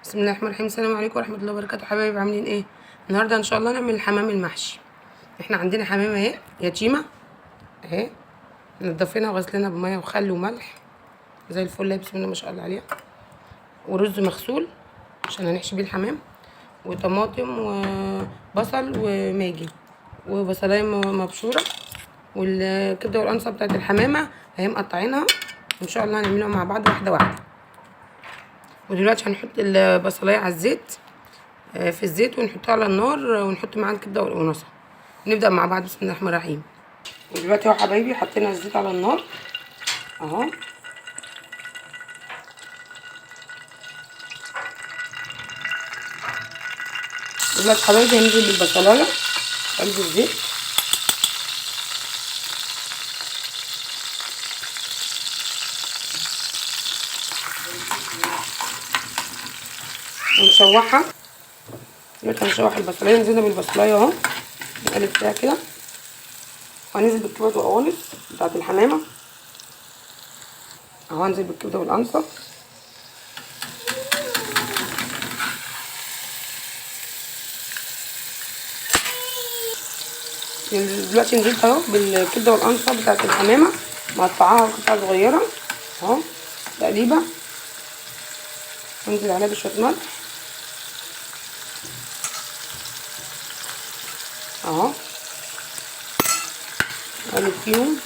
بسم الله الرحمن الرحيم. السلام عليكم ورحمه الله وبركاته. حبايبي عاملين ايه؟ النهارده ان شاء الله نعمل الحمام المحشي. احنا عندنا حمامه اهي يتيمه اهي، نضفينها وغسلينها بميه وخل وملح زي الفل، بسم الله ما شاء الله عليها. ورز مغسول عشان هنحشي بيه الحمام، وطماطم وبصل وماجي وبصلايه مبشوره، والكبده والقنصه بتاعت الحمامه اهي مقطعينها، ان شاء الله هنعملها مع بعض واحده واحده. ودلوقتي هنحط البصلايه على الزيت، في الزيت، ونحطها على النار، ونحط معاها الكبده والقنصه. نبدا مع بعض بسم الله الرحمن الرحيم. ودلوقتي اهو حبايبي حطينا الزيت على النار اهو. دلوقتي حبايبي هننزل بالبصلايه في قلب الزيت، ونشوحها. دلوقتي هنشوح البصلايه، نزلنا بالبصلايه اهو، نقلب فيها كده، وهننزل بالكبده والقوانص بتاعت الحمامه اهو. هنزل بالكبده والقنصه، دلوقتي نزلت اهو بالكبده والقنصه بتاعت الحمامه، مقطعاها قطع صغيره اهو، تقليبه. انزل عليها بشويه ملح اهو، اقلب فيهم.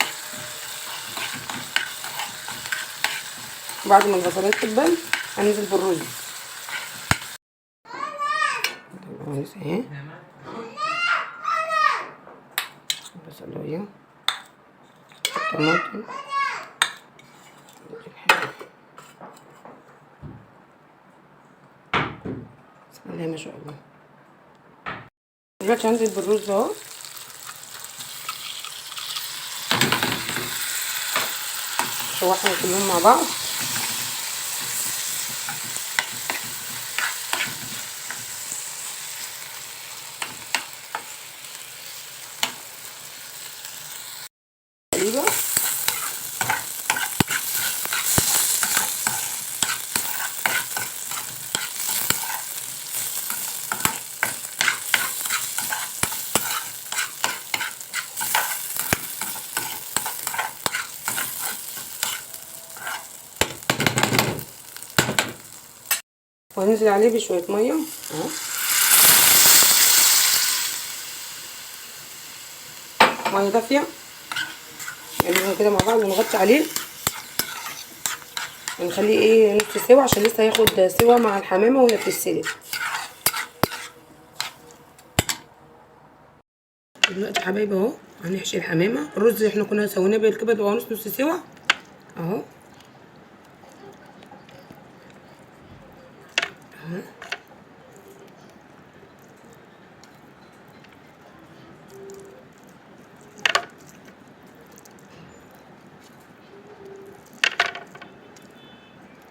وبعد ما البصلايه تتبل هننزل بالرز اهي، البصلايه، الطماطم، بسم الله ما شاء الله. دلوقتي هنزل بالرز اهو، شوحهم كلهم مع بعض. تقريبا وهننزل عليه بشويه ميه اهو، ميه دافيه، نقلبهم كده مع بعض ونغطي عليه ونخليه ايه نص سوا، عشان لسه هياخد سوا مع الحمامه وهي بتتسلق. دلوقتي يا حبايبي اهو هنحشي الحمامه. الرز احنا كنا سويناه بالكبد وقوانص نص سوا اهو اهو.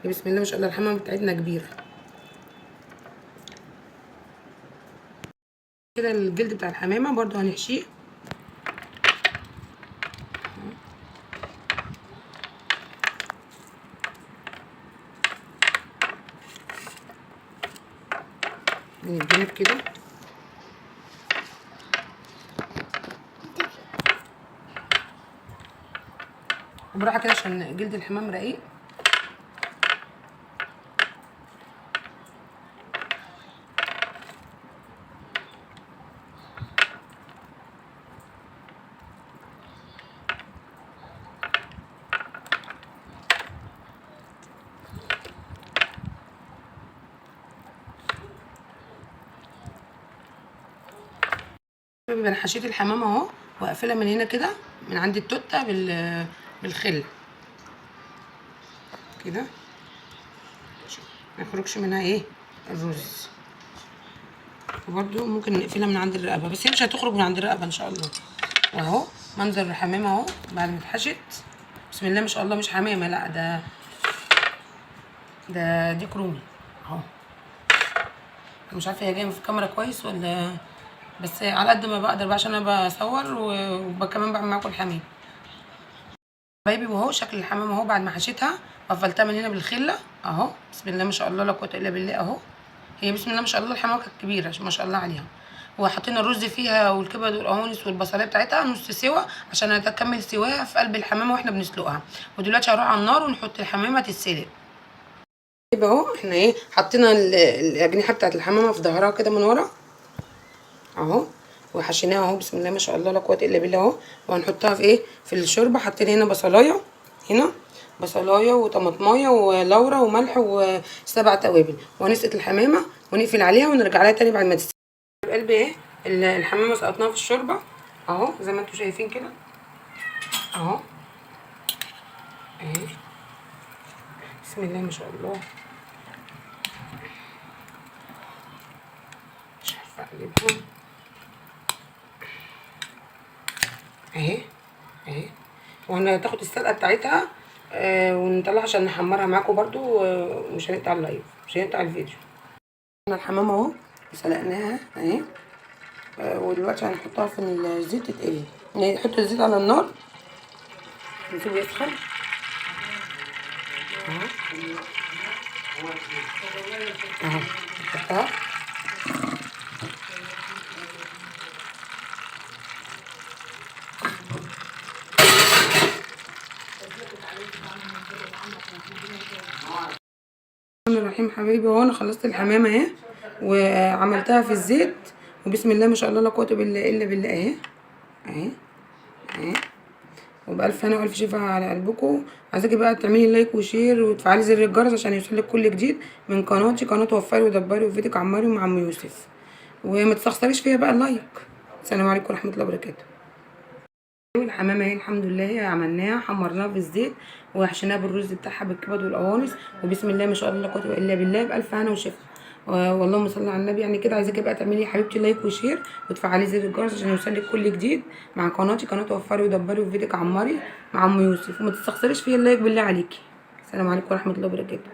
بسم الله ما شاء الله، الحمامه بتاعتنا كبيره كده. الجلد بتاع الحمامه برضو هنحشيه، من الجنب كده، وبراحه كده عشان جلد الحمام رقيق. انا حشيت الحمامه اهو، واقفلها من هنا كده من عند التوته بالخل كده، ما يخرجش منها ايه الرز. وبرده ممكن نقفلها من عند الرقبه، بس هي مش هتخرج من عند الرقبه ان شاء الله. واهو منظر الحمامه اهو بعد ما اتحشت، بسم الله ما شاء الله. مش حمامه، لا، ده ديك رومي اهو. مش عارفه هي جايه في الكاميرا كويس ولا، بس على قد ما بقدر بقى عشان انا بصور وكمان بعمل معاكم الحمام حبايبي. واهو شكل الحمام اهو بعد ما حشيتها، قفلتها من هنا بالخله اهو، بسم الله ما شاء الله لا قوه الا بالله اهو. هي بسم الله ما شاء الله الحمامه كانت كبيره ما شاء الله عليها. وحطينا الرز فيها والكبد والقوانص والبصليه بتاعتها نص سوا عشان تكمل سواها في قلب الحمامه واحنا بنسلقها. ودلوقتي هنروح على النار ونحط الحمامه تتسلق. يبقى اهو احنا ايه حطينا الاجنحه بتاعت الحمامه في ظهرها كده من ورا اهو، وحشيناها اهو بسم الله ما شاء الله لا قوه الا بالله اهو. وهنحطها في ايه في الشوربه. حطينا هنا بصلايه، هنا بصلايه وطماطمايه ولورا وملح وسبع توابل، وهنسقط الحمامه ونقفل عليها ونرجع لها تاني بعد ما تستوي. قلب ايه الحمامه سقطناها في الشوربه اهو زي ما انتم شايفين كده اهو اهي. بسم الله ما شاء الله. مش عارفه اقلبها اهي اهي. وهتاخد السلقه بتاعتها ونطلعها عشان نحمرها معاكم برضو. مش هنقطع اللايف، مش هنقطع الفيديو. الحمامه اهو سلقناها اهي. ودلوقتي هنحطها في الزيت تتقلي. نحط الزيت على النار نسيبه يسخن اهو اهو. نحطها الرحمن الرحيم. حبايبي اهو انا خلصت الحمامه اهي وعملتها في الزيت، وبسم الله ما شاء الله لا قوه الا بالله اهي اهي اهي. وبألف هنا والف شفا على قلبكم. عايزاكي بقى تعملي لايك وشير وتفعلي زر الجرس عشان يوصلك كل جديد من قناتي، قناه وفري ودبري وفيديك عماري مع عم يوسف. وما تستخسريش فيها بقى اللايك. السلام عليكم ورحمه الله وبركاته. الحمامه اهي الحمد لله عملناها، حمرناها في الزيت وحشيناها بالرز بتاعها بالكبد والقوانص، وبسم الله ما شاء الله لا قوه الا بالله بألف هنا وشفا. واللهم صل على النبي. يعني كده عايزاكي بقى تعملي يا حبيبتي لايك وشير وتفعلي زر الجرس عشان يوصلك كل جديد مع قناتي، قناه وفري ودبري وفيديك عماري مع ام يوسف. وما تستخسريش فيا اللايك بالله عليكي. السلام عليكم ورحمه الله وبركاته.